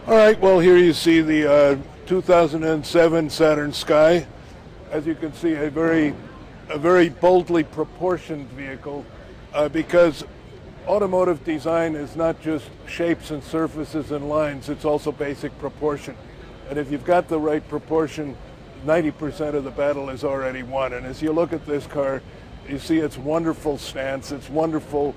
All right, well, here you see the 2007 Saturn Sky. As you can see, a very boldly proportioned vehicle because automotive design is not just shapes and surfaces and lines, it's also basic proportion. And if you've got the right proportion, 90% of the battle is already won. And as you look at this car, you see its wonderful stance, its wonderful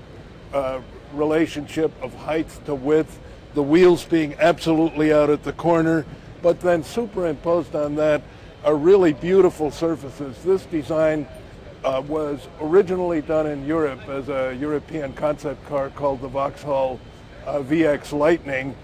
relationship of height to width, the wheels being absolutely out at the corner, but then superimposed on that are really beautiful surfaces. This design was originally done in Europe as a European concept car called the Vauxhall VX Lightning.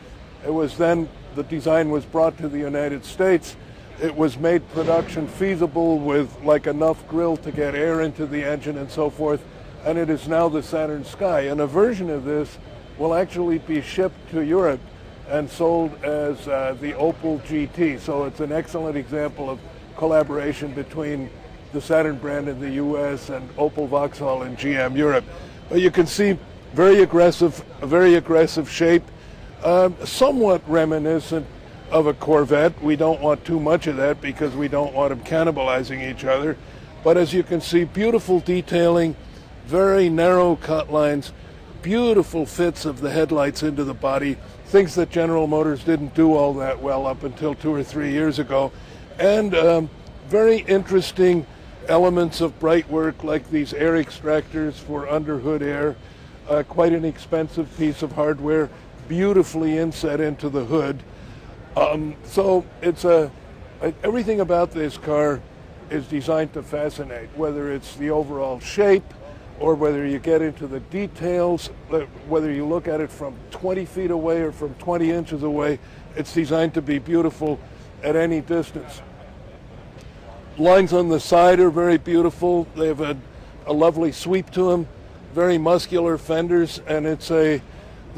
It was then, the design was brought to the United States. It was made production feasible with like enough grille to get air into the engine and so forth, and it is now the Saturn Sky. And a version of this will actually be shipped to Europe and sold as the Opel GT. So it's an excellent example of collaboration between the Saturn brand in the US and Opel Vauxhall in GM Europe. But you can see very aggressive shape, somewhat reminiscent of a Corvette. We don't want too much of that because we don't want them cannibalizing each other. But as you can see, beautiful detailing, very narrow cut lines, beautiful fits of the headlights into the body, things that General Motors didn't do all that well up until 2 or 3 years ago. And very interesting elements of bright work like these air extractors for underhood air, quite an expensive piece of hardware, beautifully inset into the hood. So it's everything about this car is designed to fascinate, whether it's the overall shape or whether you get into the details, whether you look at it from 20 feet away or from 20 inches away, it's designed to be beautiful at any distance. Lines on the side are very beautiful. They have a lovely sweep to them, very muscular fenders, and the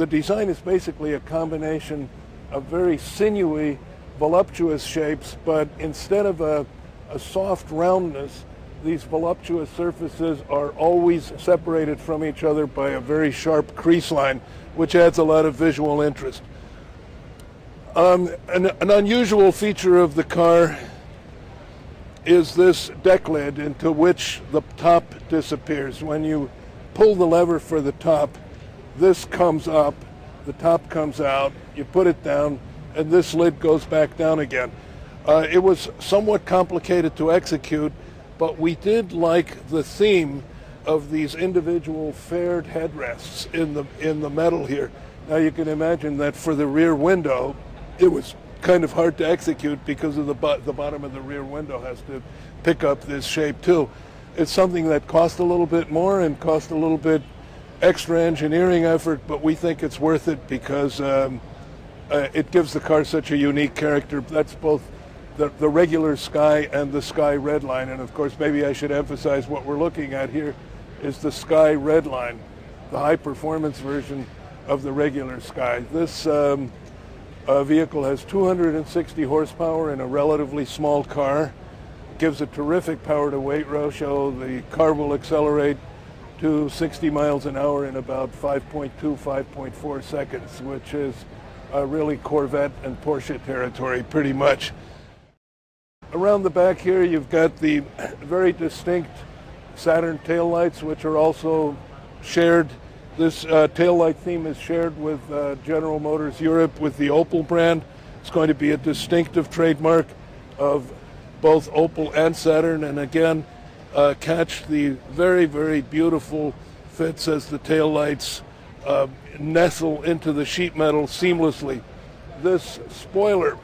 design is basically a combination of very sinewy, voluptuous shapes, but instead of a soft roundness, these voluptuous surfaces are always separated from each other by a very sharp crease line, which adds a lot of visual interest. An unusual feature of the car is this deck lid into which the top disappears. When you pull the lever for the top, this comes up, the top comes out, you put it down, and this lid goes back down again. It was somewhat complicated to execute, but we did like the theme of these individual faired headrests in the metal here. Now you can imagine that for the rear window, it was kind of hard to execute because of the bottom of the rear window has to pick up this shape too. It's something that cost a little bit more and cost a little bit extra engineering effort, but we think it's worth it because it gives the car such a unique character. That's both the regular Sky and the Sky Redline, and of course maybe I should emphasize what we're looking at here is the Sky Redline, the high performance version of the regular Sky. This vehicle has 260 horsepower in a relatively small car, gives a terrific power to weight ratio. The car will accelerate to 60 miles an hour in about 5.2, 5.4 seconds, which is really Corvette and Porsche territory pretty much. Around the back here you've got the very distinct Saturn taillights, which are also shared. This taillight theme is shared with General Motors Europe with the Opel brand. It's going to be a distinctive trademark of both Opel and Saturn, and again catch the very, very beautiful fits as the taillights nestle into the sheet metal seamlessly. This spoiler,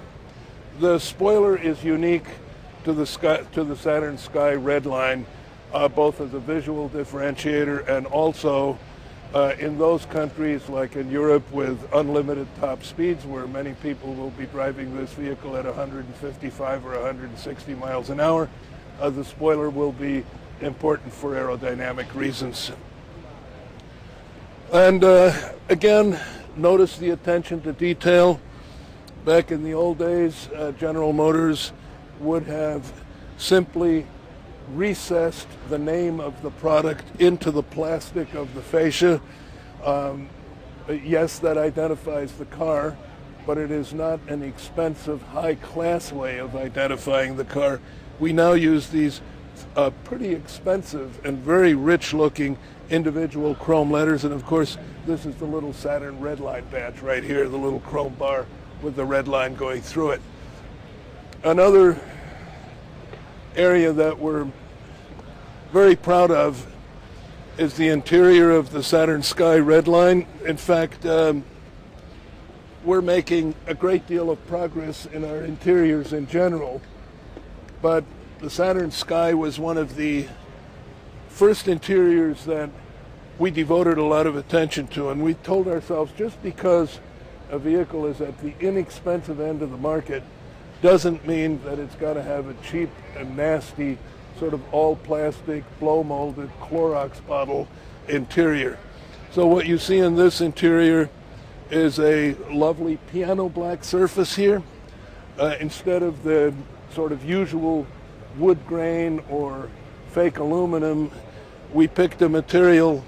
the spoiler is unique to the Saturn Sky Redline, both as a visual differentiator and also in those countries like in Europe with unlimited top speeds where many people will be driving this vehicle at 155 or 160 miles an hour, the spoiler will be important for aerodynamic reasons. And again, notice the attention to detail. Back in the old days, General Motors would have simply recessed the name of the product into the plastic of the fascia. Yes, that identifies the car, but it is not an expensive, high-class way of identifying the car. We now use these pretty expensive and very rich-looking individual chrome letters, and of course, this is the little Saturn red line badge right here, the little chrome bar with the red line going through it. Another area that we're very proud of is the interior of the Saturn Sky red line. In fact, we're making a great deal of progress in our interiors in general, but the Saturn Sky was one of the first interiors that we devoted a lot of attention to, and we told ourselves just because a vehicle is at the inexpensive end of the market doesn't mean that it's got to have a cheap and nasty sort of all plastic, blow molded Clorox bottle interior. So what you see in this interior is a lovely piano black surface here. Instead of the sort of usual wood grain or fake aluminum, we picked a material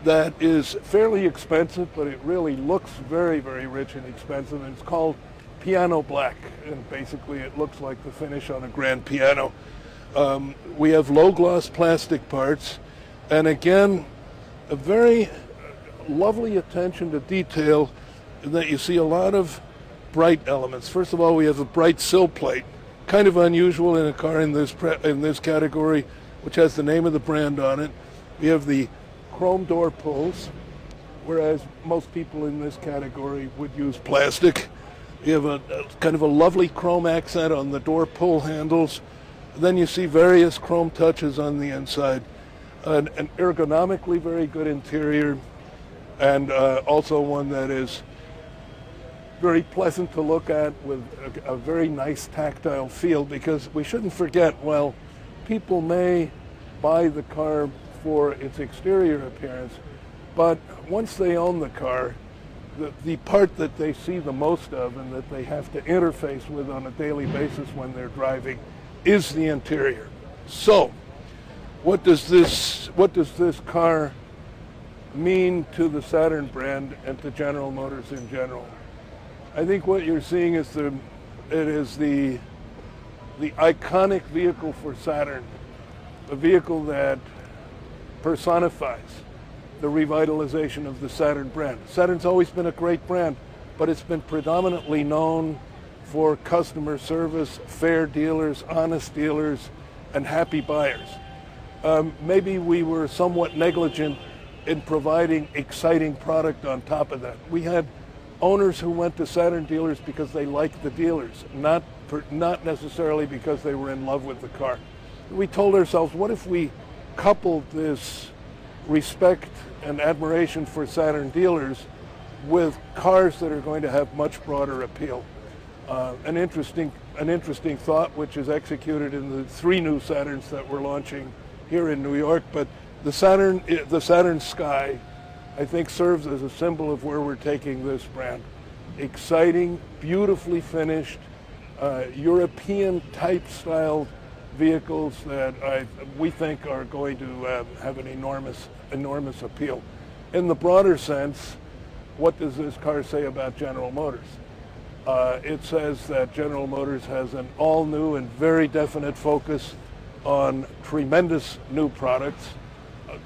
that is fairly expensive, but it really looks very, very rich and expensive, and it's called piano black, and basically it looks like the finish on a grand piano. We have low gloss plastic parts, and again, a very lovely attention to detail in that you see a lot of bright elements. First of all, we have a bright sill plate, kind of unusual in a car in this category, which has the name of the brand on it. We have the chrome door pulls, whereas most people in this category would use plastic. You have a kind of a lovely chrome accent on the door pull handles. Then you see various chrome touches on the inside. An ergonomically very good interior, and also one that is very pleasant to look at with a very nice tactile feel, because we shouldn't forget, while people may buy the car for its exterior appearance, but once they own the car, the part that they see the most of and that they have to interface with on a daily basis when they're driving is the interior. So, what does this car mean to the Saturn brand and to General Motors in general? I think what you're seeing is it is the iconic vehicle for Saturn, a vehicle that personifies the revitalization of the Saturn brand. Saturn's always been a great brand, but it's been predominantly known for customer service, fair dealers, honest dealers, and happy buyers. Maybe we were somewhat negligent in providing exciting product on top of that. We had owners who went to Saturn dealers because they liked the dealers, not necessarily because they were in love with the car. We told ourselves, what if we coupled this respect and admiration for Saturn dealers with cars that are going to have much broader appeal? An interesting thought, which is executed in the 3 new Saturns that we're launching here in New York. But the Saturn Sky, I think, serves as a symbol of where we're taking this brand. Exciting, beautifully finished, European type style vehicles that we think are going to have an enormous appeal. In the broader sense, what does this car say about General Motors? It says that General Motors has an all-new and very definite focus on tremendous new products,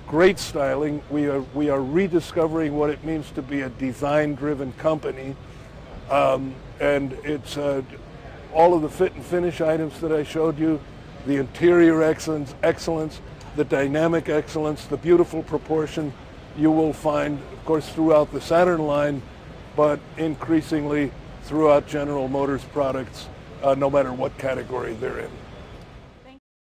great styling. We are rediscovering what it means to be a design-driven company, and it's all of the fit and finish items that I showed you, the interior excellence, the dynamic excellence, the beautiful proportion you will find, of course, throughout the Saturn line, but increasingly throughout General Motors products, no matter what category they're in.